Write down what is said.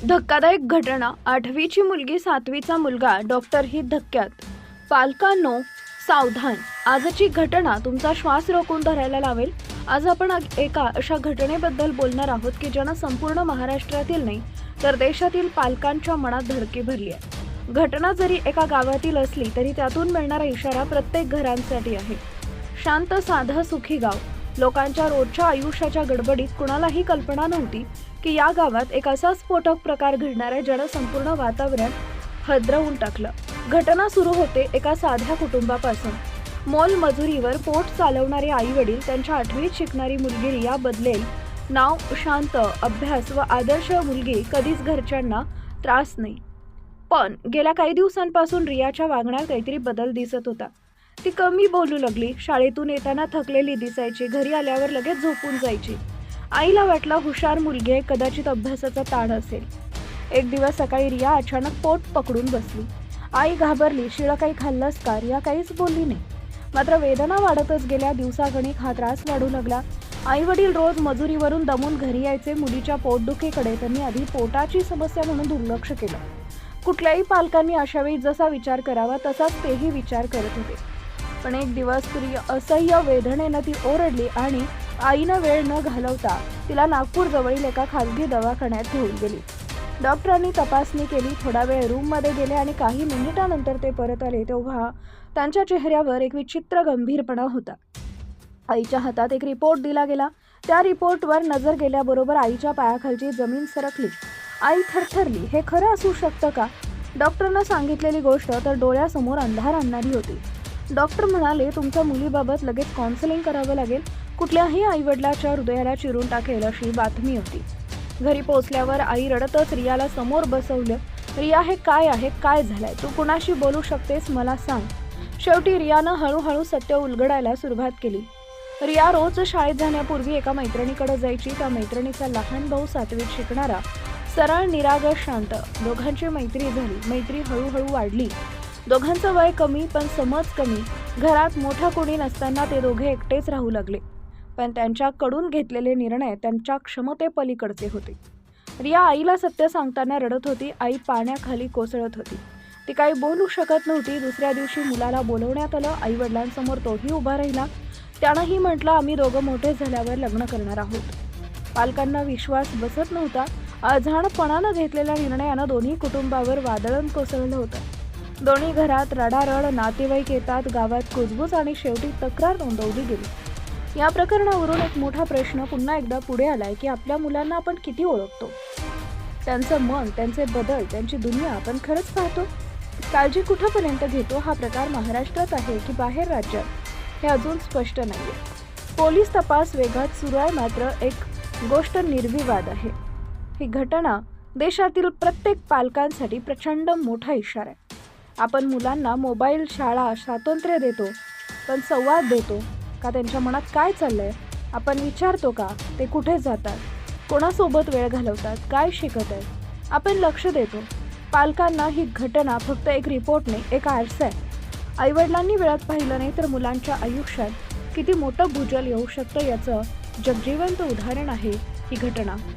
धक्कादायक घटना. 8वीची मुलगी 7वीचा मुलगा डॉक्टरही धक्क्यात. पालकांनो सावधान. आजची घटना तुमचा श्वास रोखून धरायला लावेल. आज आपण एका अशा घटनेबद्दल बोलणार आहोत की ज्यानं संपूर्ण महाराष्ट्रातील नाही तर देशातील पालकांच्या मनात धडकी भरली आहे. घटना जरी एका गावातील असली तरी त्यातून मिळणारा इशारा प्रत्येक घरांसाठी आहे. शांत साधं सुखी गाव. लोकांच्या रोजच्या आयुष्याच्या गडबडीत कुणालाही कल्पना नव्हती की या गावात एक असा स्फोटक प्रकार घडणार आहे ज्यानं संपूर्ण वातावरण हादरवून टाकलं. घटना सुरू होते एका साध्या कुटुंबापासून. मोलमजुरीवर पोट चालवणारे आई वडील, त्यांच्या 8वीत शिकणारी मुलगी रिया बदलेल नाव, शांत, अभ्यास व आदर्श मुलगी, कधीच घरच्यांना त्रास नाही. पण गेल्या काही दिवसांपासून रियाच्या वागण्यात काहीतरी बदल दिसत होता. ती कमी बोलू लागली. शाळेतून येताना थकलेली दिसायची. घरी आल्यावर लगेच झोपून जायची. आईला वाटलं हुशार मुलगी आहे, कदाचित अभ्यासाचा ताण असेल. एक दिवस सकाळी रिया अचानक पोट पकडून बसली. आई घाबरली. शिळं काही खाल्लंस का? रिया काहीच बोलली नाही. मात्र वेदना वाढतच गेल्या. दिवसागणिक हा त्रास वाढू लागला. आई वडील रोज मजुरीवरून दमून घरी यायचे. मुलीच्या पोटदुखीकडे त्यांनी आधी पोटाची समस्या म्हणून दुर्लक्ष केलं. कुठल्याही पालकांनी अशावेळी जसा विचार करावा तसाच तेही विचार करत होते. पण एक दिवस असह्य वेदनेनं ती ओरडली आणि आईनं वेळ न घालवता तिला नागपूर जवळील एका खासगी दवाखान्यात घेऊन गेली. डॉक्टरांनी तपासणी केली. थोडा वेळ रूममध्ये गेले आणि काही मिनिटांनंतर ते परत आले तेव्हा त्यांच्या चेहऱ्यावर एक विचित्र गंभीरपणा होता. आईच्या हातात एक रिपोर्ट दिला गेला. त्या रिपोर्टवर नजर गेल्याबरोबर आईच्या पायाखालची जमीन सरकली. आई थरथरली. हे खरं असू शकतं का? डॉक्टरनं सांगितलेली गोष्ट तर डोळ्यासमोर अंधार आणणारी होती. डॉक्टर म्हणाले, तुमच्या मुलीबाबत लगेच काउन्सिलिंग करावं लागेल. कुठल्याही आईवडिलाच्या हृदयाला चिरून टाकेल अशी बातमी होती. घरी पोहोचल्यावर आई रडतच रियाला समोर बसवलं. रिया, हे काय आहे? काय झालंय? तू कुणाशी बोलू शकतेस? मला सांग. शेवटी रियानं हळूहळू सत्य उलगडायला सुरुवात केली. रिया रोज शाळेत जाण्यापूर्वी एका मैत्रिणीकडे जायची. त्या मैत्रिणीचा लहान भाऊ 7वीत शिकणारा, सरळ, निरागस, शांत. दोघांची मैत्री झाली. मैत्री हळूहळू वाढली. दोघांचं वय कमी पण समज कमी. घरात मोठं कोणी नसताना ते दोघे एकटेच राहू लागले. पण त्यांच्याकडून घेतलेले निर्णय त्यांच्या क्षमतेपलीकडचे होते. रिया आईला सत्य सांगताना रडत होती. आई पाण्याखाली कोसळत होती. ती काही बोलू शकत नव्हती. दुसऱ्या दिवशी मुलाला बोलवण्यात आलं. आई वडिलांसमोर तोही उभा राहिला. त्यानंही म्हटलं, आम्ही दोघं मोठे झाल्यावर लग्न करणार आहोत. पालकांना विश्वास बसत नव्हता. अजाणपणानं घेतलेल्या निर्णयानं दोन्ही कुटुंबावर वादळण कोसळलं होतं. दोन्ही घरात रडारड. नातेवाईक येतात. गावात कुजबूज आणि शेवटी तक्रार नोंदवली गेली. या प्रकरणावरून एक मोठा प्रश्न पुन्हा एकदा पुढे आलाय की आपल्या मुलांना आपण किती ओळखतो? त्यांचं मन, त्यांचे बदल, त्यांची दुनिया आपण खरंच पाहतो? काळजी कुठपर्यंत घेतो? हा प्रकार महाराष्ट्रात आहे की बाहेर राज्यात हे अजून स्पष्ट नाहीये. पोलीस तपास वेगात सुरू आहे. मात्र एक गोष्ट निर्विवाद आहे. ही घटना देशातील प्रत्येक पालकांसाठी प्रचंड मोठा इशारा आहे. आपण मुलांना मोबाईल, शाळा, स्वातंत्र्य देतो, पण संवाद देतो का? त्यांच्या मनात काय चाललंय आपण विचारतो का? ते कुठे जातात? कोणासोबत वेळ घालवतात? काय शिकत आहेत? आपण लक्ष देतो? पालकांना ही घटना फक्त एक रिपोर्ट नाही, एक आरसा आहे. आईवडिलांनी वेळात पाहिलं नाही तर मुलांच्या आयुष्यात किती मोठं भूजल येऊ शकतं याचं जगजिवंत उदाहरण आहे ही घटना.